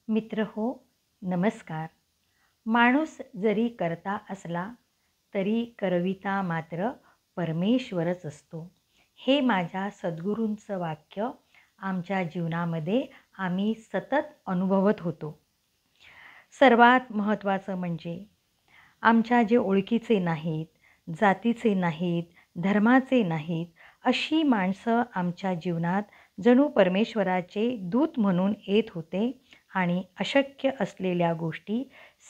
मित्र हो, नमस्कार. माणूस जरी करता असला तरी करविता मात्र परमेश्वरच असतो. हे माझ्या सद्गुरूंचं वाक्य आमच्या जीवनामध्ये आम्ही सतत अनुभवत होतो. सर्वात महत्त्वाचं म्हणजे आमच्या जे ओळखीचे नाहीत, जातीचे नाहीत, धर्माचे नाहीत, अशी माणसं आमच्या जीवनात जणू परमेश्वराचे दूत म्हणून येत होते आणि अशक्य असलेल्या गोष्टी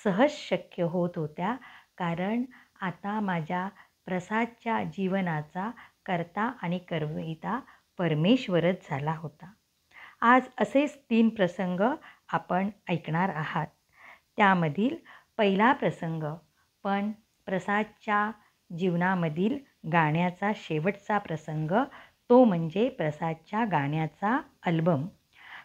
सहज शक्य होत होत्या. कारण आता माझ्या प्रसादच्या जीवनाचा कर्ता आणि करविता परमेश्वरच झाला होता. आज असेच 3 प्रसंग आपण ऐकणार आहात. त्यामधील पहिला प्रसंग पण प्रसादच्या जीवनामधील गाण्याचा शेवटचा प्रसंग, तो म्हणजे प्रसादच्या गाण्याचा अल्बम.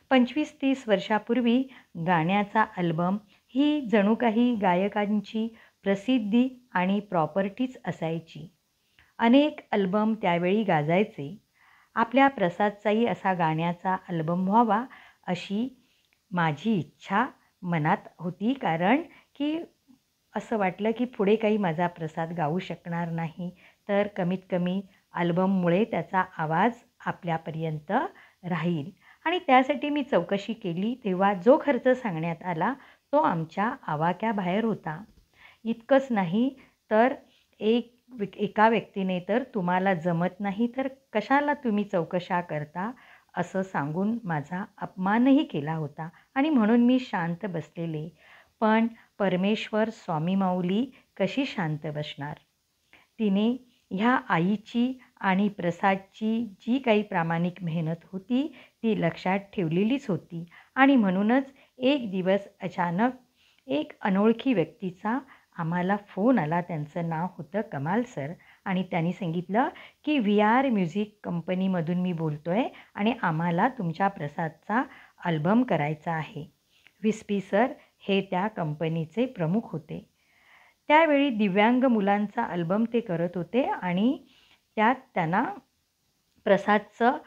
25-30 वर्षापूर्वी गाण्याचा अल्बम ही जणू काही गायकांची प्रसिद्धी आणि प्रॉपर्टीच असायची. अनेक अल्बम त्यावेळी गाजायचे. आपल्या प्रसादचाही असा गाण्याचा अल्बम व्हावा अशी माझी इच्छा मनात होती. कारण की असं वाटलं की पुढे काही माझा प्रसाद गाऊ शकणार नाही, तर कमीत कमी अल्बममुळे त्याचा आवाज आपल्यापर्यंत राहील. आणि त्यासाठी मी चौकशी केली तेव्हा जो खर्च सांगण्यात आला तो आमच्या आवाक्याबाहेर होता. इतकंच नाही तर एका व्यक्तीने तर तुम्हाला जमत नाही तर कशाला तुम्ही चौकशा करता असं सांगून माझा अपमानही केला होता आणि म्हणून मी शांत बसलेले. पण परमेश्वर स्वामी माऊली कशी शांत बसणार? तिने ह्या आईची आणि प्रसादची जी काही प्रामाणिक मेहनत होती ती लक्षात ठेवलेलीच होती. आणि म्हणूनच एक दिवस अचानक एक अनोळखी व्यक्तीचा आम्हाला फोन आला. त्यांचं नाव होतं कमाल सर आणि त्यांनी सांगितलं की VR म्युझिक कंपनीमधून मी बोलतो आहे आणि आम्हाला तुमच्या प्रसादचा अल्बम करायचा आहे. विस्पी सर हे त्या कंपनीचे प्रमुख होते. त्यावेळी दिव्यांग मुलांचा अल्बम ते करत होते आणि त्यात त्यांना प्रसादचं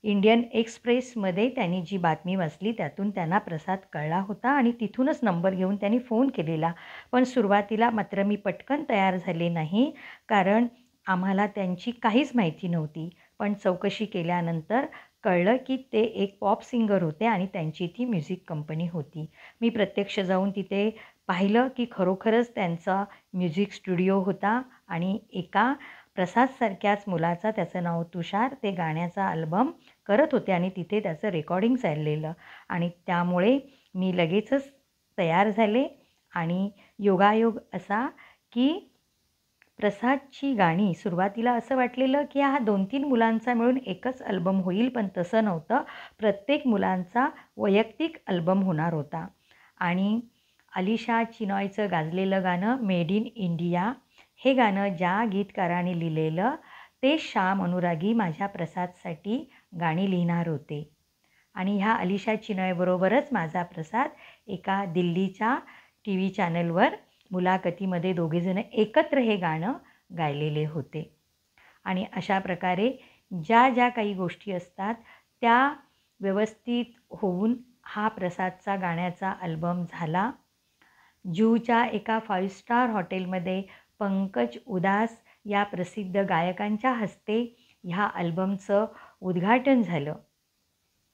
इंडियन एक्सप्रेसमध्ये त्यांनी जी बातमी वाचली त्यातून त्यांना प्रसाद कळला होता आणि तिथूनच नंबर घेऊन त्यांनी फोन केलेला. पण सुरुवातीला मात्र मी पटकन तयार झाले नाही, कारण आम्हाला त्यांची काहीच माहिती नव्हती. पण चौकशी केल्यानंतर कळलं की ते एक पॉप सिंगर होते आणि त्यांची ती म्युझिक कंपनी होती. मी प्रत्यक्ष जाऊन तिथे पाहिलं की खरोखरच त्यांचा म्युझिक स्टुडिओ होता आणि एका प्रसादसारख्याच मुलाचा, त्याचं नाव तुषार, ते गाण्याचा अल्बम करत होते आणि तिथे त्याचं रेकॉर्डिंग चाललेलं. आणि त्यामुळे मी लगेचच तयार झाले आणि योगायोग असा की प्रसादची गाणी सुरुवातीला असं वाटलेलं की हा 2-3 मुलांचा मिळून एकच अल्बम होईल, पण तसं नव्हतं. प्रत्येक मुलांचा वैयक्तिक अल्बम होणार होता. आणि अलिशा चिनॉयचं गाजलेलं गाणं मेड इन इंडिया हे गाणं ज्या गीतकाराने लिहिलेलं ते श्याम अनुरागी माझ्या प्रसादसाठी गाणी लिहिणार होते. आणि ह्या अलिशा चिनॉयबरोबरच माझा प्रसाद एका दिल्लीच्या TV चॅनलवर मुलाखतीमध्ये दोघेजण एकत्र हे गाणं गायलेले होते. आणि अशा प्रकारे ज्या ज्या काही गोष्टी असतात त्या व्यवस्थित होऊन हा प्रसादचा गाण्याचा अल्बम झाला. जुहूच्या एका 5 स्टार हॉटेलमध्ये पंकज उदास या प्रसिद्ध गायकांच्या हस्ते ह्या अल्बमचं उद्घाटन झालं.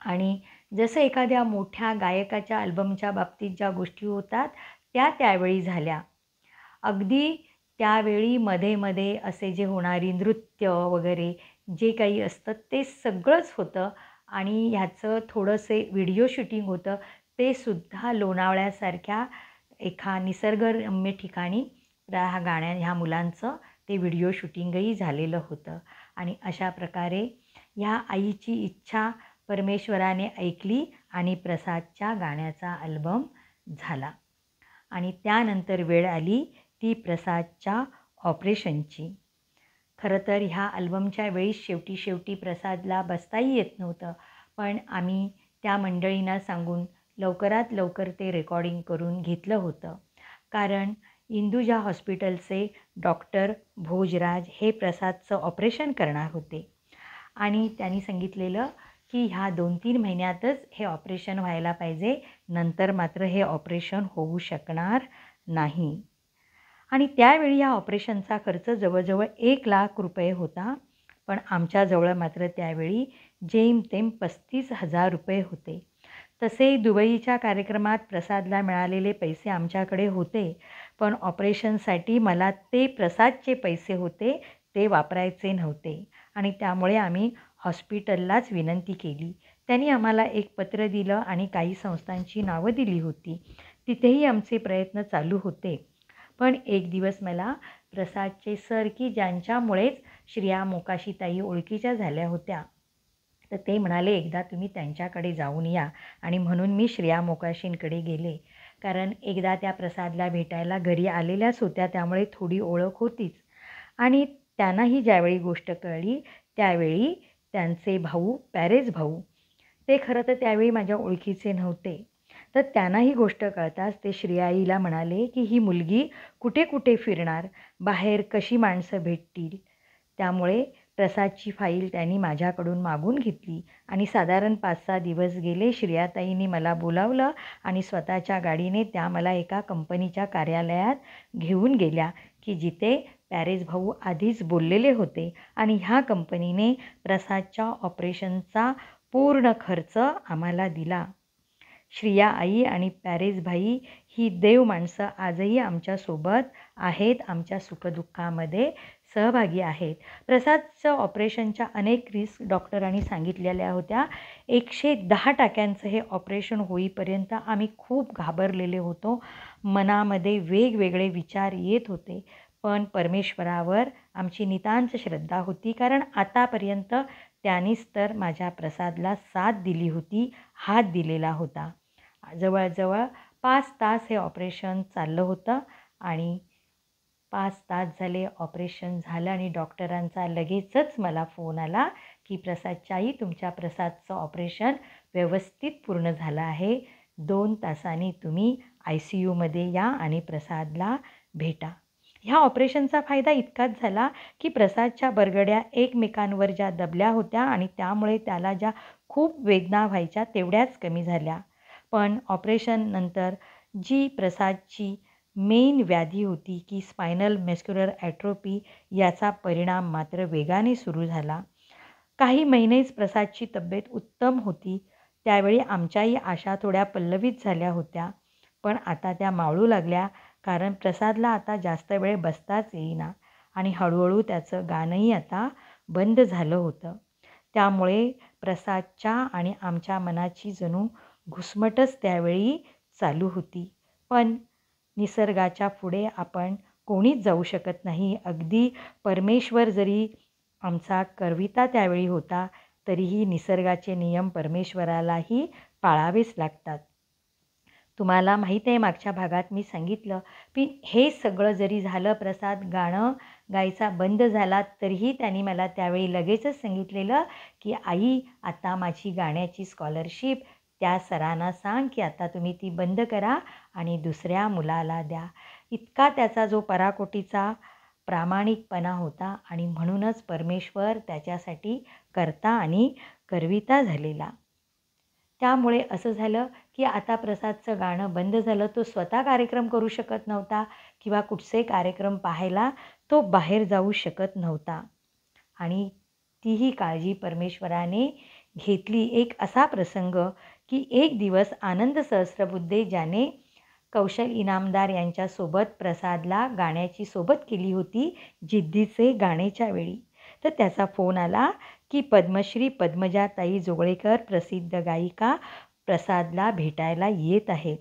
आणि जसं एखाद्या मोठ्या गायकाच्या अल्बमच्या बाबतीत ज्या गोष्टी होतात त्या त्यावेळी झाल्या. अगदी त्यावेळी मध्ये असे जे होणारी नृत्य वगैरे जे काही असतं ते सगळंच होतं आणि ह्याचं थोडंसे व्हिडिओ शूटिंग होतं. ते सुद्धा लोणावळ्यासारख्या एका निसर्गरम्य ठिकाणी ह्या मुलांचं ते व्हिडिओ शूटिंगही झालेलं होतं. आणि अशा प्रकारे ह्या आईची इच्छा परमेश्वराने ऐकली आणि प्रसादच्या गाण्याचा अल्बम झाला. आणि त्यानंतर वेळ आली ती प्रसादच्या ऑपरेशनची. खरं तर ह्या अल्बमच्या वेळी शेवटी प्रसादला बसताही येत नव्हतं. पण आम्ही त्या मंडळींना सांगून लवकरात लवकर ते रेकॉर्डिंग करून घेतलं होतं. कारण इंदुजा हॉस्पिटलचे डॉक्टर भोजराज हे प्रसादचं ऑपरेशन करणार होते. आणि त्यांनी सांगितलेलं की ह्या 2-3 महिन्यातच हे ऑपरेशन व्हायला पाहिजे, नंतर मात्र हे ऑपरेशन होऊ शकणार नाही. आणि त्यावेळी या ऑपरेशनचा खर्च जवळजवळ 1,00,000 होता. पण आमच्याजवळ मात्र त्यावेळी जेमतेम 35,000 होते. तसे दुबईच्या कार्यक्रमात प्रसादला मिळालेले पैसे आमच्याकडे होते, पण ऑपरेशनसाठी मला ते प्रसादचे पैसे होते ते वापरायचे नव्हते आणि त्यामुळे आम्ही हॉस्पिटललाच विनंती केली. त्यांनी आम्हाला एक पत्र दिलं आणि काही संस्थांची नावं दिली होती. तिथेही आमचे प्रयत्न चालू होते. पण एक दिवस मला प्रसादचे सर, की ज्यांच्यामुळेच श्रेया मोकाशीताई ओळखीच्या झाल्या होत्या, तर ते म्हणाले एकदा तुम्ही त्यांच्याकडे जाऊन या. आणि म्हणून मी श्रेया मोकाशींकडे गेले. कारण एकदा त्या प्रसादला भेटायला घरी आलेल्याच होत्या, त्यामुळे थोडी ओळख होतीच. आणि त्यांनाही ज्यावेळी गोष्ट कळली त्यावेळी त्यांचे भाऊ, पॅरेज भाऊ, ते खरं तर त्यावेळी माझ्या ओळखीचे नव्हते. तर त्यांना ही गोष्ट कळताच ते श्रेयाईला म्हणाले की ही मुलगी कुठे कुठे फिरणार, बाहेर कशी माणसं भेटतील. त्यामुळे प्रसादची फाईल त्यांनी माझ्याकडून मागून घेतली आणि साधारण 5-6 दिवस गेले. श्रेयाताईंनी मला बोलावलं आणि स्वतःच्या गाडीने त्या मला एका कंपनीच्या कार्यालयात घेऊन गेल्या की जिथे पॅरेज भाऊ आधीच बोललेले होते आणि ह्या कंपनीने प्रसादच्या ऑपरेशनचा पूर्ण खर्च आम्हाला दिला. श्रेया आई आणि पॅरेज भाई ही देव माणसं आजही आमच्यासोबत आहेत, आमच्या सुखदुःखामध्ये सहभागी आहेत. प्रसादचं ऑपरेशनच्या अनेक रिस्क डॉक्टरांनी सांगितलेल्या होत्या. 110 टाक्यांचं हे ऑपरेशन होईपर्यंत आम्ही खूप घाबरलेले होतो. मनामध्ये वेगवेगळे विचार येत होते. पण परमेश्वरावर आमची नितांत श्रद्धा होती, कारण आतापर्यंत त्यानेच तर माझ्या प्रसादला साथ दिली होती, हात दिलेला होता. जवळजवळ 5 तास हे ऑपरेशन चाललं होतं आणि 5 तास झाले ऑपरेशन झालं आणि डॉक्टरांचा लगेचच मला फोन आला की प्रसादच्या आई, तुमच्या प्रसादचं ऑपरेशन व्यवस्थित पूर्ण झालं आहे. 2 तासांनी तुम्ही ICUमध्ये या आणि प्रसादला भेटा. ह्या ऑपरेशनचा फायदा इतकाच झाला की प्रसादच्या बरगड्या एकमेकांवर ज्या दबल्या होत्या आणि त्यामुळे त्याला ज्या खूप वेदना व्हायच्या तेवढ्याच कमी झाल्या. पण ऑपरेशननंतर जी प्रसादची मेन व्याधी होती की स्पायनल मस्क्युलर ॲट्रोफी, याचा परिणाम मात्र वेगाने सुरू झाला. काही महिनेच प्रसादची तब्येत उत्तम होती. त्यावेळी आमच्याही आशा थोड्या पल्लवित झाल्या होत्या, पण आता त्या मावळू लागल्या. कारण प्रसादला आता जास्त वेळ बसताच येईना आणि हळूहळू त्याचं गाणंही आता बंद झालं होतं. त्यामुळे प्रसादच्या आणि आमच्या मनाची जणू घुसमटच त्यावेळी चालू होती. पण निसर्गाच्या पुढे आपण कोणीच जाऊ शकत नाही. अगदी परमेश्वर जरी आमचा करविता त्यावेळी होता, तरीही निसर्गाचे नियम परमेश्वरालाही पाळावेच लागतात. तुम्हाला माहीत आहे, मागच्या भागात मी सांगितलं की हे सगळं जरी झालं, प्रसाद गाणं गायचा बंद झाला, तरीही त्यांनी मला त्यावेळी लगेचच सांगितलेलं की आई, आता माझी गाण्याची स्कॉलरशिप त्या सरांना सांग की आता तुम्ही ती बंद करा आणि दुसऱ्या मुलाला द्या. इतका त्याचा जो पराकोटीचा प्रामाणिकपणा होता आणि म्हणूनच परमेश्वर त्याच्यासाठी कर्ता आणि करविता झालेला. त्यामुळे असं झालं की आता प्रसादचं गाणं बंद झालं. तो स्वतः कार्यक्रम करू शकत नव्हता किंवा कुठचे कार्यक्रम पाहायला तो बाहेर जाऊ शकत नव्हता. आणि तीही काळजी परमेश्वराने घेतली. एक असा प्रसंग की एक दिवस आनंद सहस्त्रबुद्धे, ज्याने कौशल इनामदार यांच्यासोबत प्रसादला गाण्याची सोबत केली होती जिद्दीचे गाण्याच्या वेळी, तर त्याचा फोन आला की पद्मश्री पद्मजाताई जोगळेकर, प्रसिद्ध गायिका, प्रसादला भेटायला येत आहेत.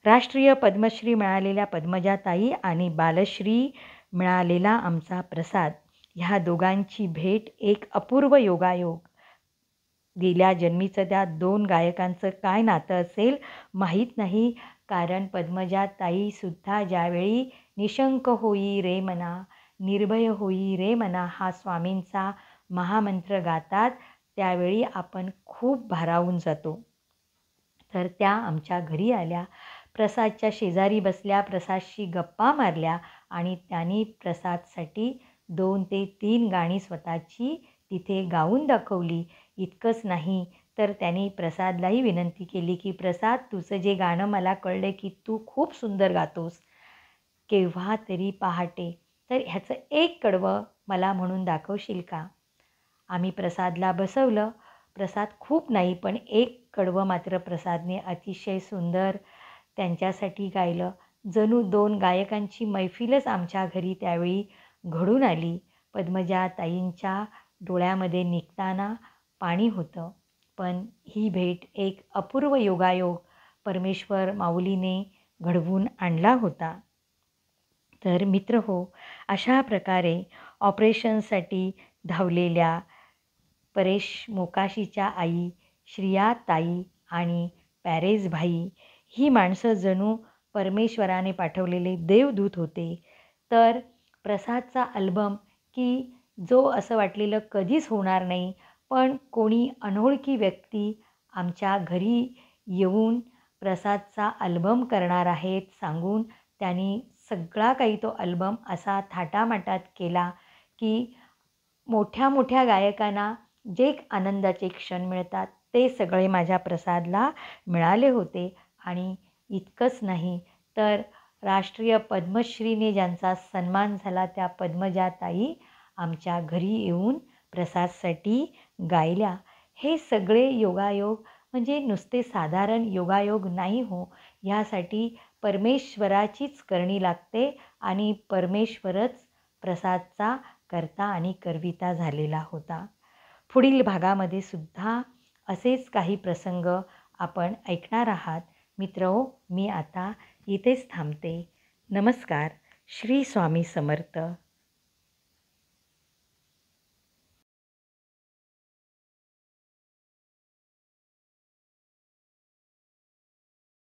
राष्ट्रीय पद्मश्री मिळालेल्या पद्मजाताई आणि बालश्री मिळालेला आमचा प्रसाद, ह्या दोघांची भेट एक अपूर्व योगायोग. गेल्या जन्मीचं त्या 2 गायकांचं काय नातं असेल माहीत नाही. कारण पद्मजाताईसुद्धा ज्यावेळी निशंक होई रे मना, निर्भय होई रे मना हा स्वामींचा महामंत्र गातात, त्यावेळी आपण खूप भारावून जातो. तर त्या आमच्या घरी आल्या, प्रसादच्या शेजारी बसल्या, प्रसादशी गप्पा मारल्या आणि त्यांनी प्रसादसाठी 2 ते 3 गाणी स्वतःची तिथे गाऊन दाखवली. इतकंच नाही तर त्यांनी प्रसादलाही विनंती केली की प्रसाद, तुझं जे गाणं मला कळलं की तू खूप सुंदर गातोस, केव्हा तरी पहाटे, तर ह्याचं एक कडवं मला म्हणून दाखवशील का? आम्ही प्रसादला बसवलं. प्रसाद खूप नाही पण एक कडवं मात्र प्रसादने अतिशय सुंदर त्यांच्यासाठी गायलं. जणू 2 गायकांची मैफिलच आमच्या घरी त्यावेळी घडून आली. पद्मजा ताईंच्या डोळ्यामध्ये निघताना पाणी होतं. पण ही भेट एक अपूर्व योगायोग परमेश्वर माऊलीने घडवून आणला होता. तर मित्रहो, अशा प्रकारे ऑपरेशनसाठी धावलेल्या परेश मोकाशीच्या आई, श्रियाताई आणि पॅरेस भाई ही माणसं जणू परमेश्वराने पाठवलेले देवदूत होते. तर प्रसादचा अल्बम की जो असं वाटलेलं कधीच होणार नाही, पण कोणी अनोळखी व्यक्ती आमच्या घरी येऊन प्रसादचा अल्बम करणार आहेत सांगून त्यांनी सगळा काही तो अल्बम असा थाटामाटात केला की मोठ्या मोठ्या गायकांना जे आनंदाचे क्षण मिळतात ते सगळे माझ्या प्रसादला मिळाले होते. आणि इतकंच नाही तर राष्ट्रीय पद्मश्रीने ज्यांचा सन्मान झाला त्या पद्मजाताई आमच्या घरी येऊन प्रसादसाठी गायल्या. हे सगळे योगायोग म्हणजे नुसते साधारण योगायोग नाही हो, ह्यासाठी परमेश्वराचीच करणी लागते आणि परमेश्वरच प्रसादचा कर्ता आणि करविता झालेला होता. पुढील भागामध्ये सुद्धा असेच काही प्रसंग आपण ऐकणार आहात. मित्रहो, मी आता इथेच थांबते. नमस्कार. श्री स्वामी समर्थ.